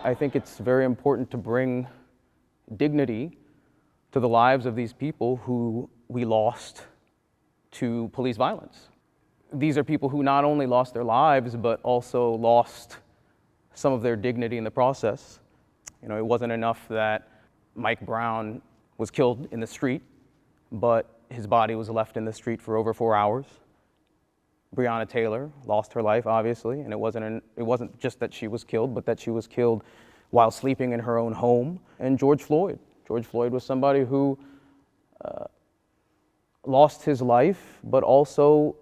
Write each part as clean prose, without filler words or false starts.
I think it's very important to bring dignity to the lives of these people who we lost to police violence. These are people who not only lost their lives, but also lost some of their dignity in the process. You know, it wasn't enough that Mike Brown was killed in the street, but his body was left in the street for over 4 hours. Breonna Taylor lost her life, obviously, and it wasn't just that she was killed, but that she was killed while sleeping in her own home. And George Floyd was somebody who lost his life, but also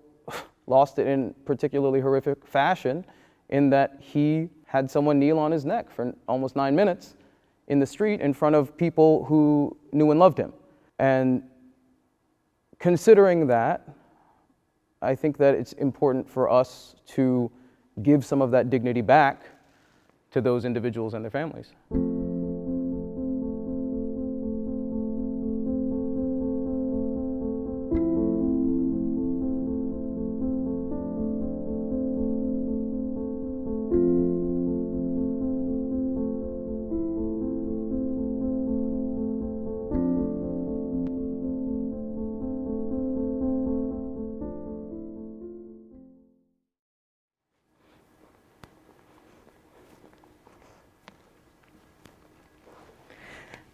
lost it in particularly horrific fashion, in that he had someone kneel on his neck for almost 9 minutes in the street in front of people who knew and loved him. And considering that, I think that it's important for us to give some of that dignity back to those individuals and their families.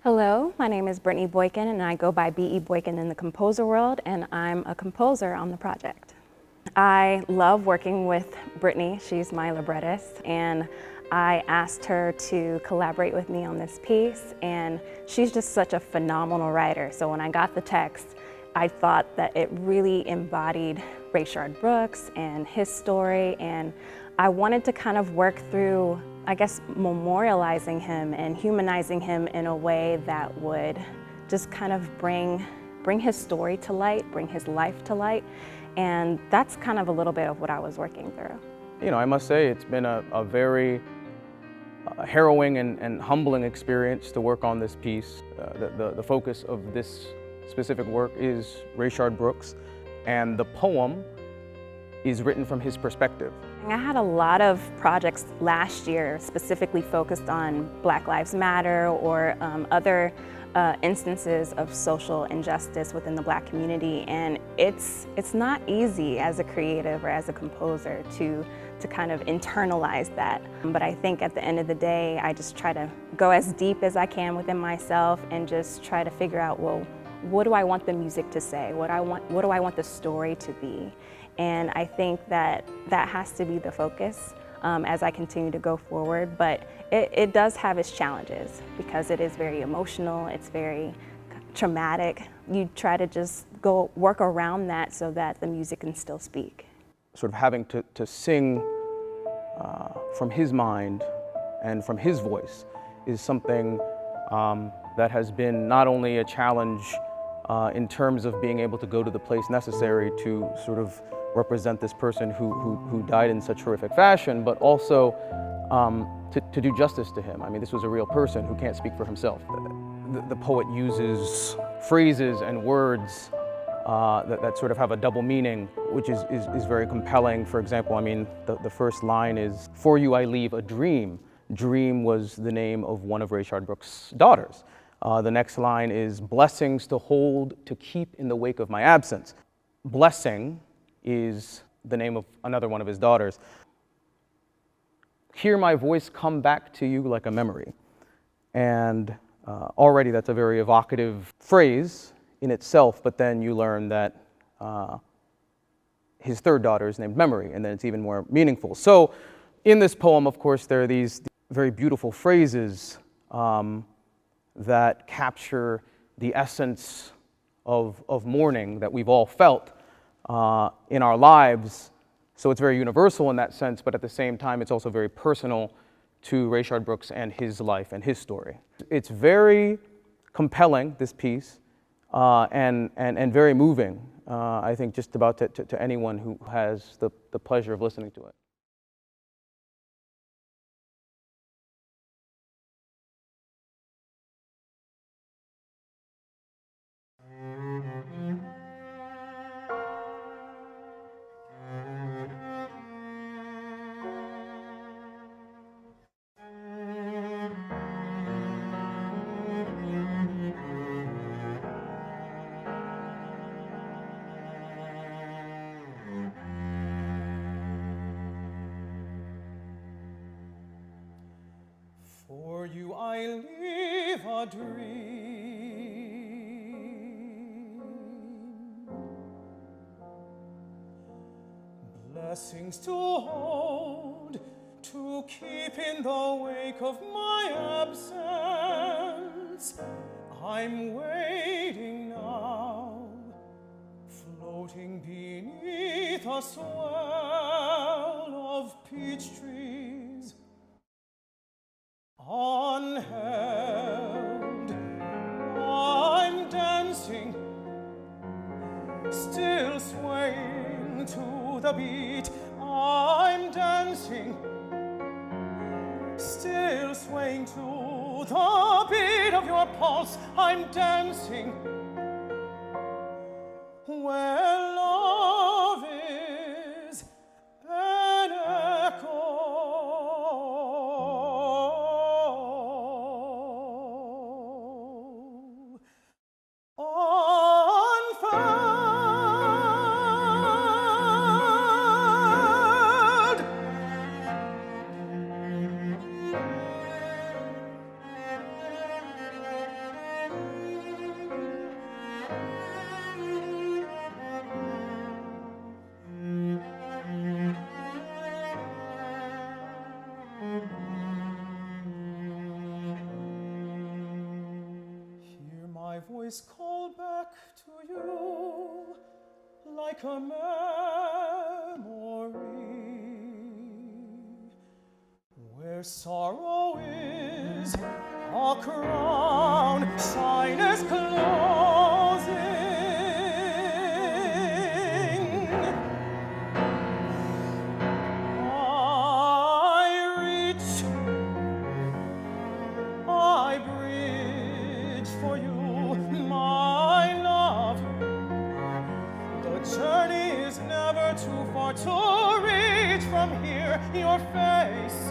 Hello, my name is Brittany Boykin, and I go by B.E. Boykin in the composer world, and I'm a composer on the project. I love working with Brittany. She's my librettist, and I asked her to collaborate with me on this piece, and she's just such a phenomenal writer. So when I got the text, I thought that it really embodied Rayshard Brooks and his story, and I wanted to kind of work through, I guess, memorializing him and humanizing him in a way that would just kind of bring his story to light, bring his life to light. And that's kind of a little bit of what I was working through. You know, I must say it's been a very harrowing and humbling experience to work on this piece. The focus of this specific work is Rayshard Brooks, and the poem is written from his perspective. I had a lot of projects last year specifically focused on Black Lives Matter or other instances of social injustice within the Black community, and it's not easy as a creative or as a composer to kind of internalize that. But I think at the end of the day, I just try to go as deep as I can within myself and just try to figure out, well, what do I want the music to say? What do I want the story to be? And I think that has to be the focus as I continue to go forward. But it does have its challenges because it is very emotional, it's very traumatic. You try to just go work around that so that the music can still speak. Sort of having to sing from his mind and from his voice is something that has been not only a challenge in terms of being able to go to the place necessary to sort of represent this person who died in such horrific fashion, but also to do justice to him. I mean, this was a real person who can't speak for himself. The poet uses phrases and words that sort of have a double meaning, which is very compelling. For example, I mean, the first line is, "For you I leave a dream." Dream was the name of one of Rayshard Brooks' daughters. The next line is, "Blessings to hold, to keep in the wake of my absence." Blessing is the name of another one of his daughters. "Hear my voice come back to you like a memory." And already that's a very evocative phrase in itself, but then you learn that his third daughter is named Memory, and then it's even more meaningful. So in this poem, of course, there are these very beautiful phrases that capture the essence of mourning that we've all felt in our lives. So it's very universal in that sense, but at the same time, it's also very personal to Rayshard Brooks and his life and his story. It's very compelling, this piece, and very moving, I think, just about to anyone who has the pleasure of listening to it. blessings to hold, to keep in the wake of my absence. I'm waiting now, floating beneath a swell of peach trees. Unheld, I'm dancing, still swaying to the beat. I'm dancing, still swaying to the beat of your pulse. I'm dancing where love is an echo. Unfurled. Hear my voice call back to you like a memory, where sorrow is a crown, shyness closing. I reach, I bridge for you, my love. The journey is never too far to reach from here, your face.